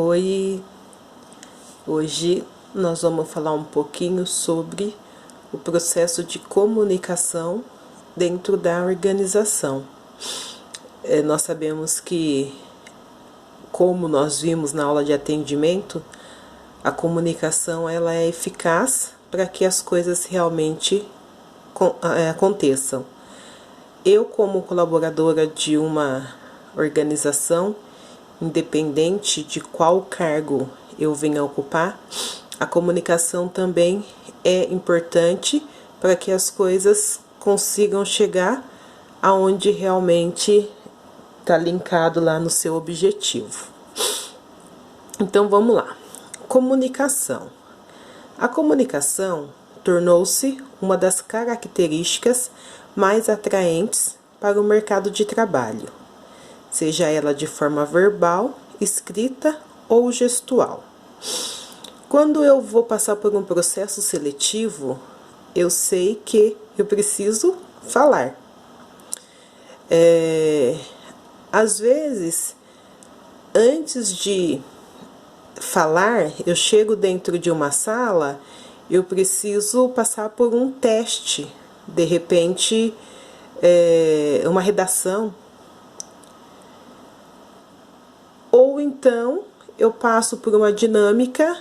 Oi, hoje nós vamos falar um pouquinho sobre o processo de comunicação dentro da organização. Nós sabemos que, como nós vimos na aula de atendimento, a comunicação ela é eficaz para que as coisas realmente aconteçam. Eu, como colaboradora de uma organização, independente de qual cargo eu venha ocupar, a comunicação também é importante para que as coisas consigam chegar aonde realmente está linkado lá no seu objetivo. Então vamos lá. Comunicação. A comunicação tornou-se uma das características mais atraentes para o mercado de trabalho, seja ela de forma verbal, escrita ou gestual. Quando eu vou passar por um processo seletivo, eu sei que eu preciso falar. Às vezes, antes de falar, eu chego dentro de uma sala, eu preciso passar por um teste, de repente, uma redação. Ou então eu passo por uma dinâmica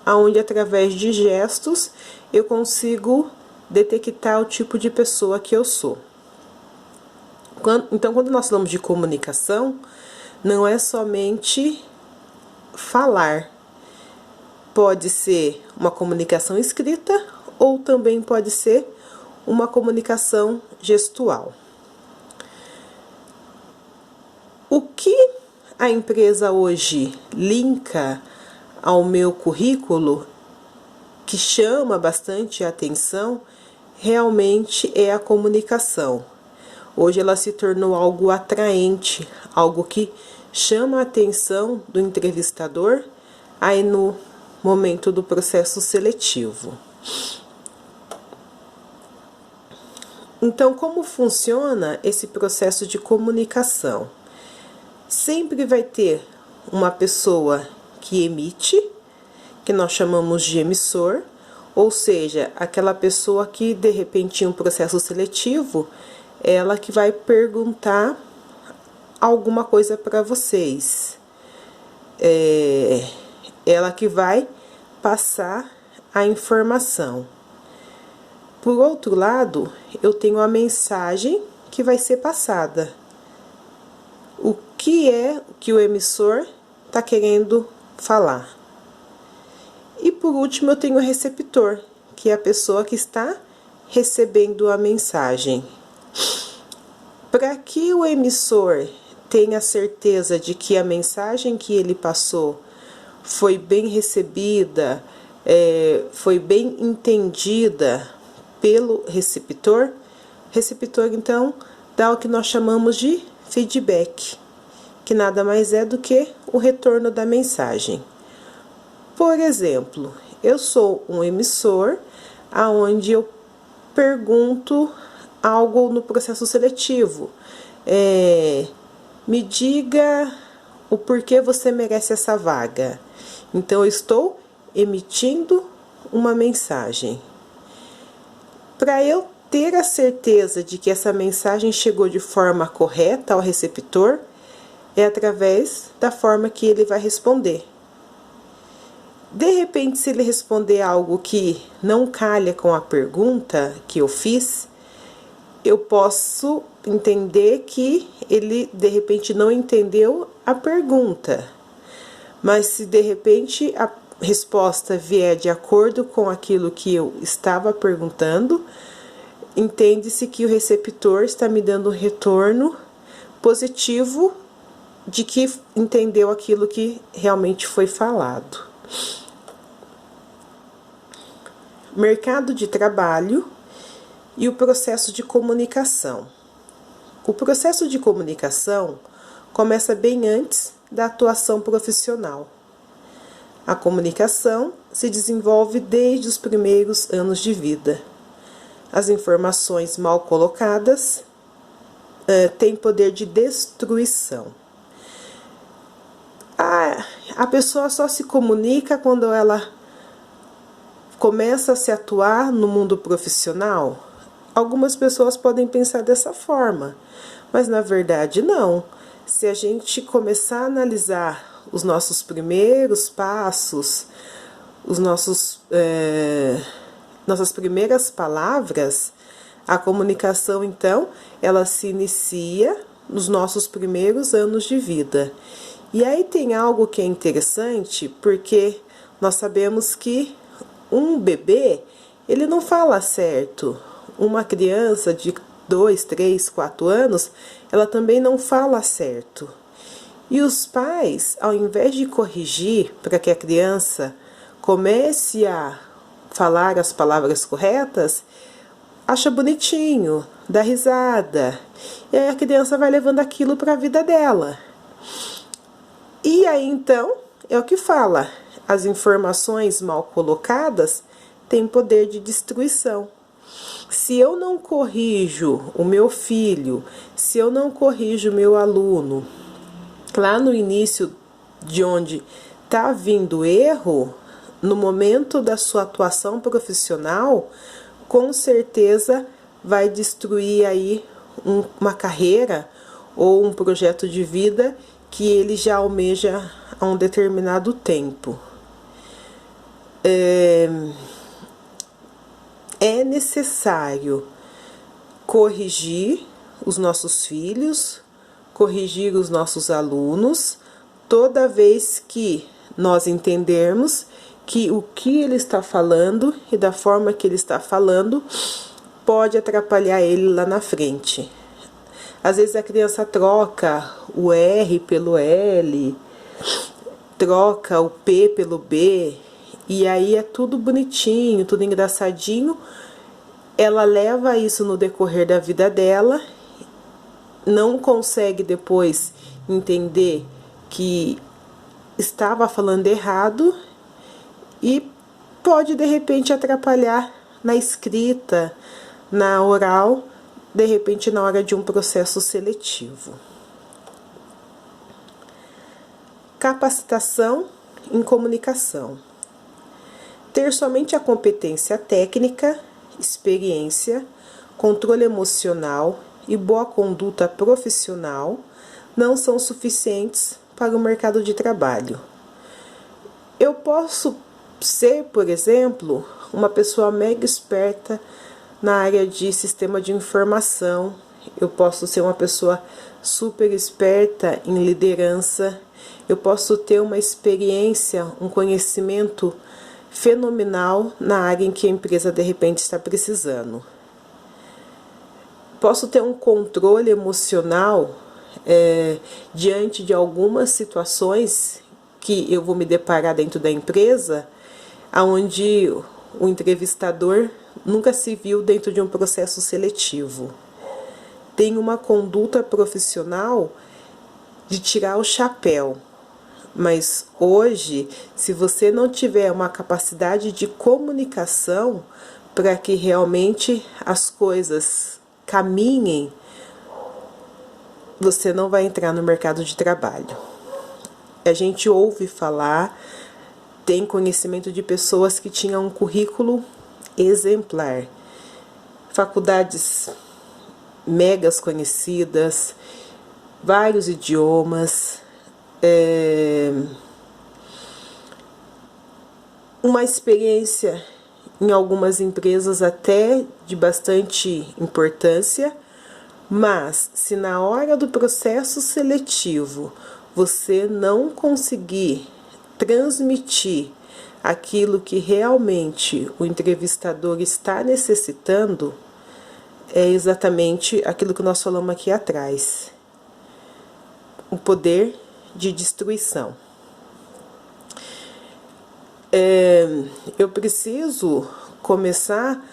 onde, através de gestos, eu consigo detectar o tipo de pessoa que eu sou. Então, quando nós falamos de comunicação, não é somente falar. Pode ser uma comunicação escrita ou também pode ser uma comunicação gestual. O que a empresa hoje linka ao meu currículo, que chama bastante a atenção, realmente é a comunicação. Hoje ela se tornou algo atraente, algo que chama a atenção do entrevistador aí no momento do processo seletivo. Então, como funciona esse processo de comunicação? Sempre vai ter uma pessoa que emite, que nós chamamos de emissor, ou seja, aquela pessoa que, de repente, em um processo seletivo, ela que vai perguntar alguma coisa para vocês. Ela que vai passar a informação. Por outro lado, eu tenho a mensagem que vai ser passada. O que é que o emissor está querendo falar? E por último, eu tenho o receptor, que é a pessoa que está recebendo a mensagem. Para que o emissor tenha certeza de que a mensagem que ele passou foi bem recebida, foi bem entendida pelo receptor, então dá o que nós chamamos de feedback, que nada mais é do que o retorno da mensagem. Por exemplo, eu sou um emissor aonde eu pergunto algo no processo seletivo. Me diga o porquê você merece essa vaga. Então, eu estou emitindo uma mensagem. Para eu ter a certeza de que essa mensagem chegou de forma correta ao receptor, é através da forma que ele vai responder. De repente, se ele responder algo que não calha com a pergunta que eu fiz, eu posso entender que ele, de repente, não entendeu a pergunta. Mas se, de repente, a resposta vier de acordo com aquilo que eu estava perguntando, entende-se que o receptor está me dando um retorno positivo de que entendeu aquilo que realmente foi falado. Mercado de trabalho e o processo de comunicação. O processo de comunicação começa bem antes da atuação profissional. A comunicação se desenvolve desde os primeiros anos de vida. As informações mal colocadas têm poder de destruição. a pessoa só se comunica quando ela começa a se atuar no mundo profissional? Algumas pessoas podem pensar dessa forma, mas na verdade não. Se a gente começar a analisar os nossos primeiros passos, nossas primeiras palavras, a comunicação então, ela se inicia nos nossos primeiros anos de vida. E aí tem algo que é interessante, porque nós sabemos que um bebê, ele não fala certo. Uma criança de 2, 3, 4 anos, ela também não fala certo. E os pais, ao invés de corrigir para que a criança comece a falar as palavras corretas, acha bonitinho, dá risada. E aí a criança vai levando aquilo para a vida dela. E aí então, é o que fala, as informações mal colocadas têm poder de destruição. Se eu não corrijo o meu filho, se eu não corrijo o meu aluno, lá no início de onde está vindo erro, no momento da sua atuação profissional, com certeza vai destruir aí uma carreira ou um projeto de vida que ele já almeja há um determinado tempo. É necessário corrigir os nossos filhos, corrigir os nossos alunos, toda vez que nós entendermos que o que ele está falando e da forma que ele está falando pode atrapalhar ele lá na frente. Às vezes a criança troca o R pelo L, troca o P pelo B, e aí é tudo bonitinho, tudo engraçadinho. Ela leva isso no decorrer da vida dela, não consegue depois entender que estava falando errado e pode de repente atrapalhar na escrita, na oral, de repente na hora de um processo seletivo. Capacitação em comunicação. Ter somente a competência técnica, experiência, controle emocional e boa conduta profissional não são suficientes para o mercado de trabalho. Eu posso ser, por exemplo, uma pessoa mega esperta na área de sistema de informação, eu posso ser uma pessoa super esperta em liderança, eu posso ter uma experiência, um conhecimento fenomenal na área em que a empresa de repente está precisando. Posso ter um controle emocional diante de algumas situações que eu vou me deparar dentro da empresa, onde o entrevistador nunca se viu dentro de um processo seletivo. Tem uma conduta profissional de tirar o chapéu. Mas hoje, se você não tiver uma capacidade de comunicação para que realmente as coisas caminhem, você não vai entrar no mercado de trabalho. A gente ouve falar, tem conhecimento de pessoas que tinham um currículo exemplar, faculdades megas conhecidas, vários idiomas, uma experiência em algumas empresas até de bastante importância, mas se na hora do processo seletivo você não conseguir transmitir aquilo que realmente o entrevistador está necessitando, é exatamente aquilo que nós falamos aqui atrás. O poder de destruição. Eu preciso começar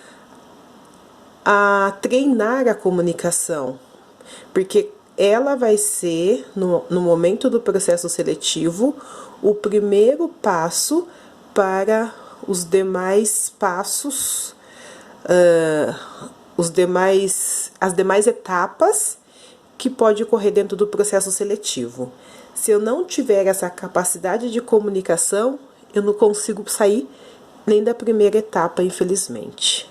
a treinar a comunicação, porque ela vai ser, no momento do processo seletivo, o primeiro passo para os demais passos, as demais etapas que pode ocorrer dentro do processo seletivo. Se eu não tiver essa capacidade de comunicação, eu não consigo sair nem da primeira etapa, infelizmente.